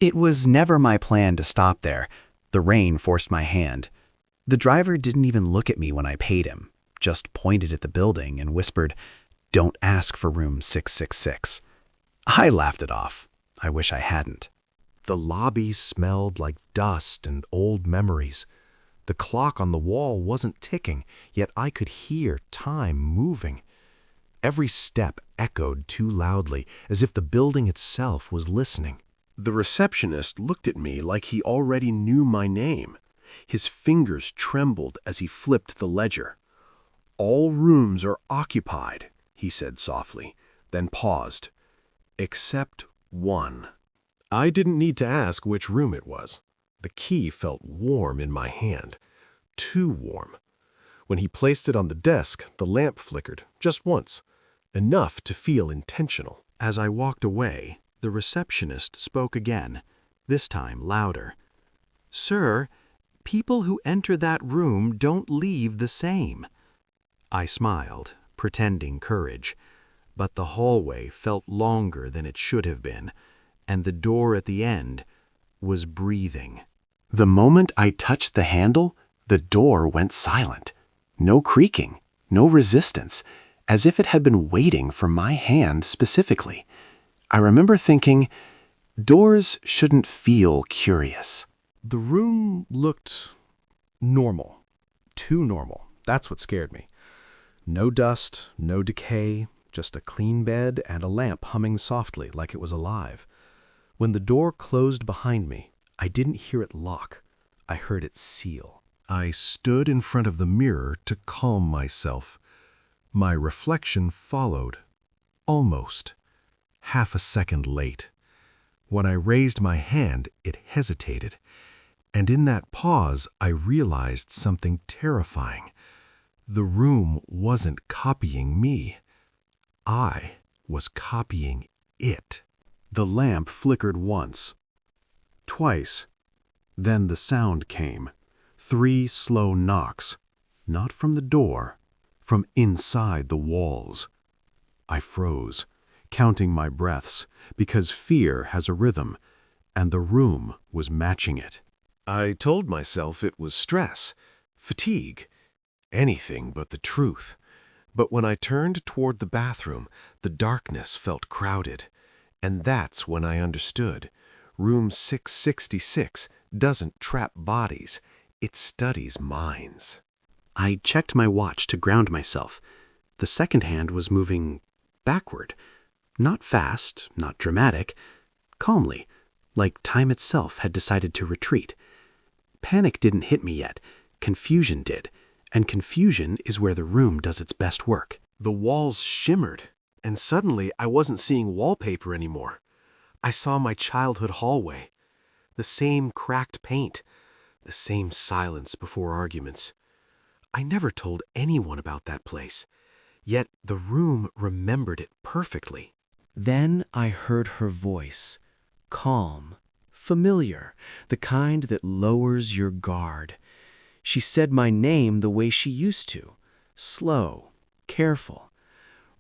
It was never my plan to stop there. The rain forced my hand. The driver didn't even look at me when I paid him, just pointed at the building and whispered, "Don't ask for room 666. I laughed it off. I wish I hadn't. The lobby smelled like dust and old memories. The clock on the wall wasn't ticking, yet I could hear time moving. Every step echoed too loudly, as if the building itself was listening. The receptionist looked at me like he already knew my name. His fingers trembled as he flipped the ledger. "All rooms are occupied," he said softly, then paused. "Except one." I didn't need to ask which room it was. The key felt warm in my hand. Too warm. When he placed it on the desk, the lamp flickered, just once. Enough to feel intentional. As I walked away, the receptionist spoke again, this time louder. "Sir, people who enter that room don't leave the same." I smiled, pretending courage, but the hallway felt longer than it should have been, and the door at the end was breathing. The moment I touched the handle, the door went silent. No creaking, no resistance, as if it had been waiting for my hand specifically. I remember thinking, doors shouldn't feel curious. The room looked normal. Too normal. That's what scared me. No dust, no decay, just a clean bed and a lamp humming softly like it was alive. When the door closed behind me, I didn't hear it lock. I heard it seal. I stood in front of the mirror to calm myself. My reflection followed. Almost. Half a second late. When I raised my hand, it hesitated. And in that pause, I realized something terrifying. The room wasn't copying me. I was copying it. The lamp flickered once, twice. Then the sound came. 3 slow knocks, not from the door, from inside the walls. I froze, counting my breaths, because fear has a rhythm, and the room was matching it. I told myself it was stress, fatigue, anything but the truth. But when I turned toward the bathroom, the darkness felt crowded. And that's when I understood. Room 666 doesn't trap bodies, it studies minds. I checked my watch to ground myself. The second hand was moving backward. Not fast, not dramatic, calmly, like time itself had decided to retreat. Panic didn't hit me yet. Confusion did. And confusion is where the room does its best work. The walls shimmered, and suddenly I wasn't seeing wallpaper anymore. I saw my childhood hallway. The same cracked paint, the same silence before arguments. I never told anyone about that place, yet the room remembered it perfectly. Then I heard her voice, calm, familiar, the kind that lowers your guard. She said my name the way she used to, slow, careful.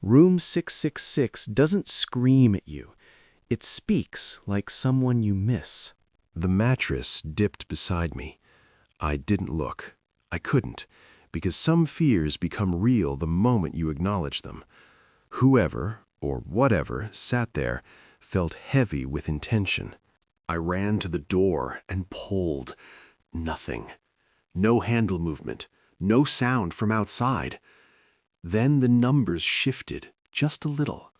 Room 666 doesn't scream at you. It speaks like someone you miss. The mattress dipped beside me. I didn't look. I couldn't, because some fears become real the moment you acknowledge them. Whoever, or whatever, sat there felt heavy with intention. I ran to the door and pulled. Nothing. No handle movement, no sound from outside. Then the numbers shifted just a little,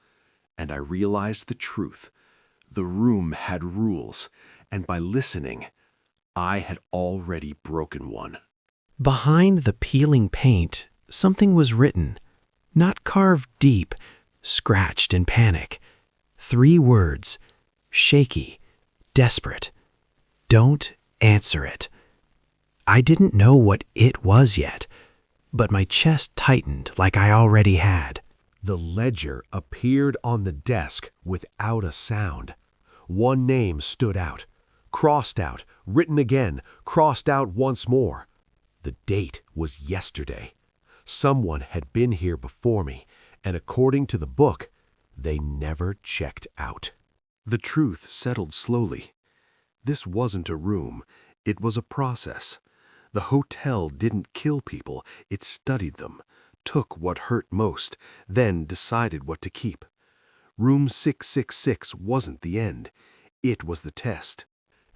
and I realized the truth. The room had rules, and by listening, I had already broken one. Behind the peeling paint, something was written, not carved deep, scratched in panic. 3 words, shaky, desperate. Don't answer it. I didn't know what it was yet, but my chest tightened like I already had. The ledger appeared on the desk without a sound. One name stood out, crossed out, written again, crossed out once more. The date was yesterday. Someone had been here before me, and according to the book, they never checked out. The truth settled slowly. This wasn't a room. It was a process. The hotel didn't kill people, it studied them, took what hurt most, then decided what to keep. Room 666 wasn't the end. It was the test.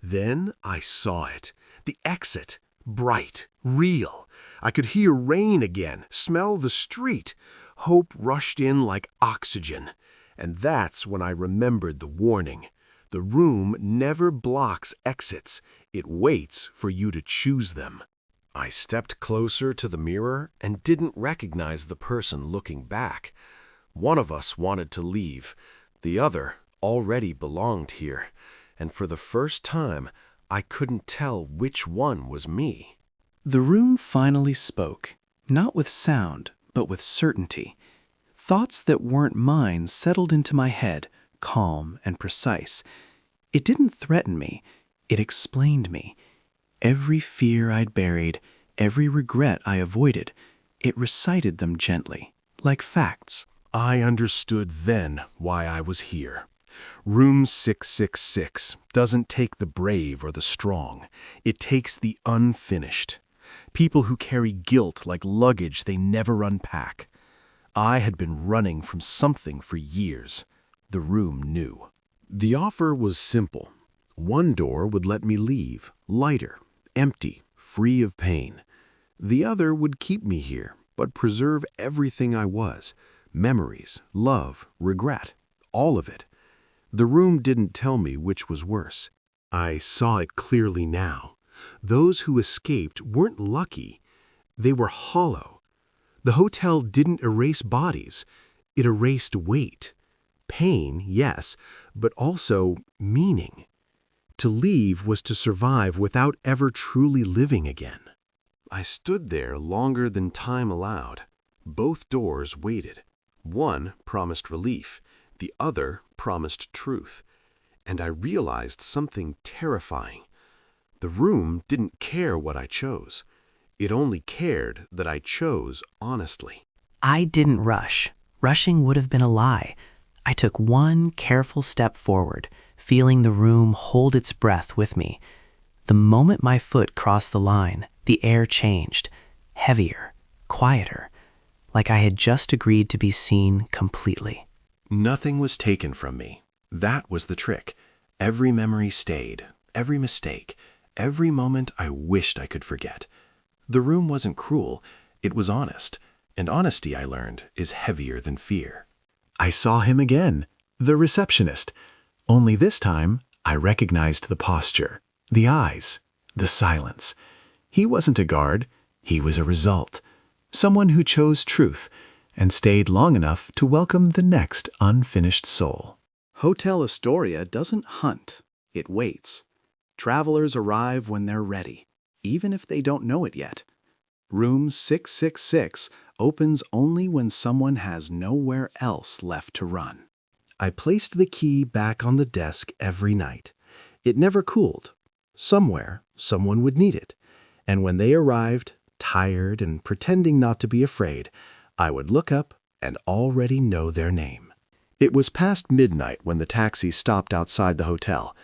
Then I saw it. The exit. Bright. Real. I could hear rain again, smell the street. Hope rushed in like oxygen. And that's when I remembered the warning. The room never blocks exits. It waits for you to choose them. I stepped closer to the mirror and didn't recognize the person looking back. One of us wanted to leave. The other already belonged here. And for the first time, I couldn't tell which one was me. The room finally spoke, not with sound, but with certainty. Thoughts that weren't mine settled into my head, calm and precise. It didn't threaten me, it explained me. Every fear I'd buried, every regret I avoided, it recited them gently, like facts. I understood then why I was here. Room 666 doesn't take the brave or the strong. It takes the unfinished. People who carry guilt like luggage they never unpack. I had been running from something for years. The room knew. The offer was simple. One door would let me leave, lighter, empty, free of pain. The other would keep me here, but preserve everything I was. Memories, love, regret, all of it. The room didn't tell me which was worse. I saw it clearly now. Those who escaped weren't lucky. They were hollow. The hotel didn't erase bodies. It erased weight. Pain, yes, but also meaning. To leave was to survive without ever truly living again. I stood there longer than time allowed. Both doors waited. One promised relief. The other promised truth. And I realized something terrifying. The room didn't care what I chose. It only cared that I chose honestly. I didn't rush. Rushing would have been a lie. I took one careful step forward, feeling the room hold its breath with me. The moment my foot crossed the line, the air changed, heavier, quieter, like I had just agreed to be seen completely. Nothing was taken from me. That was the trick. Every memory stayed, every mistake, every moment I wished I could forget. The room wasn't cruel, it was honest, and honesty, I learned, is heavier than fear. I saw him again, the receptionist. Only this time, I recognized the posture, the eyes, the silence. He wasn't a guard, he was a result. Someone who chose truth and stayed long enough to welcome the next unfinished soul. Hotel Astoria doesn't hunt, it waits. Travelers arrive when they're ready, even if they don't know it yet. Room 666 opens only when someone has nowhere else left to run. I placed the key back on the desk every night. It never cooled. Somewhere, someone would need it. And when they arrived, tired and pretending not to be afraid, I would look up and already know their name. It was past midnight when the taxi stopped outside the hotel.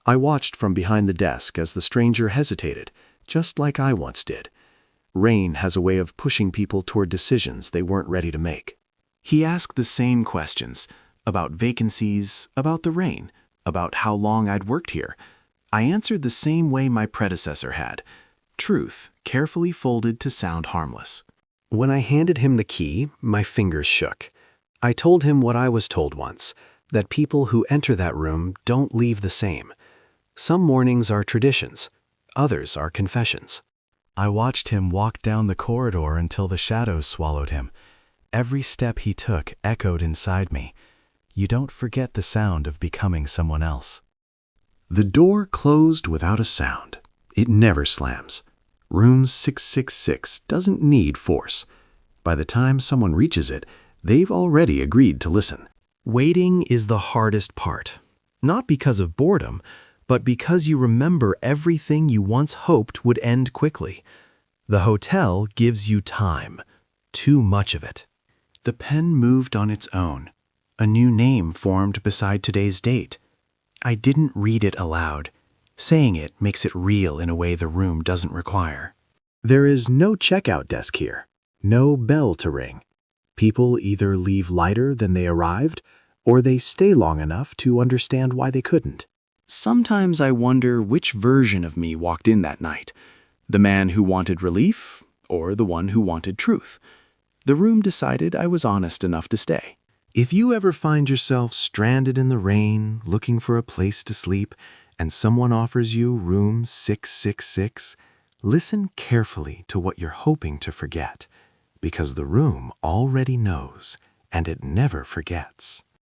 I watched from behind the desk as the stranger hesitated, just like I once did. Rain has a way of pushing people toward decisions they weren't ready to make. He asked the same questions, about vacancies, about the rain, about how long I'd worked here. I answered the same way my predecessor had. Truth, carefully folded to sound harmless. When I handed him the key, my fingers shook. I told him what I was told once, that people who enter that room don't leave the same. Some mornings are traditions, others are confessions. I watched him walk down the corridor until the shadows swallowed him. Every step he took echoed inside me. You don't forget the sound of becoming someone else. The door closed without a sound. It never slams. Room 666 doesn't need force. By the time someone reaches it, they've already agreed to listen. Waiting is the hardest part. Not because of boredom, but because you remember everything you once hoped would end quickly. The hotel gives you time. Too much of it. The pen moved on its own. A new name formed beside today's date. I didn't read it aloud. Saying it makes it real in a way the room doesn't require. There is no checkout desk here, no bell to ring. People either leave lighter than they arrived, or they stay long enough to understand why they couldn't. Sometimes I wonder which version of me walked in that night, the man who wanted relief or the one who wanted truth. The room decided I was honest enough to stay. If you ever find yourself stranded in the rain, looking for a place to sleep, and someone offers you room 666, listen carefully to what you're hoping to forget, because the room already knows, and it never forgets.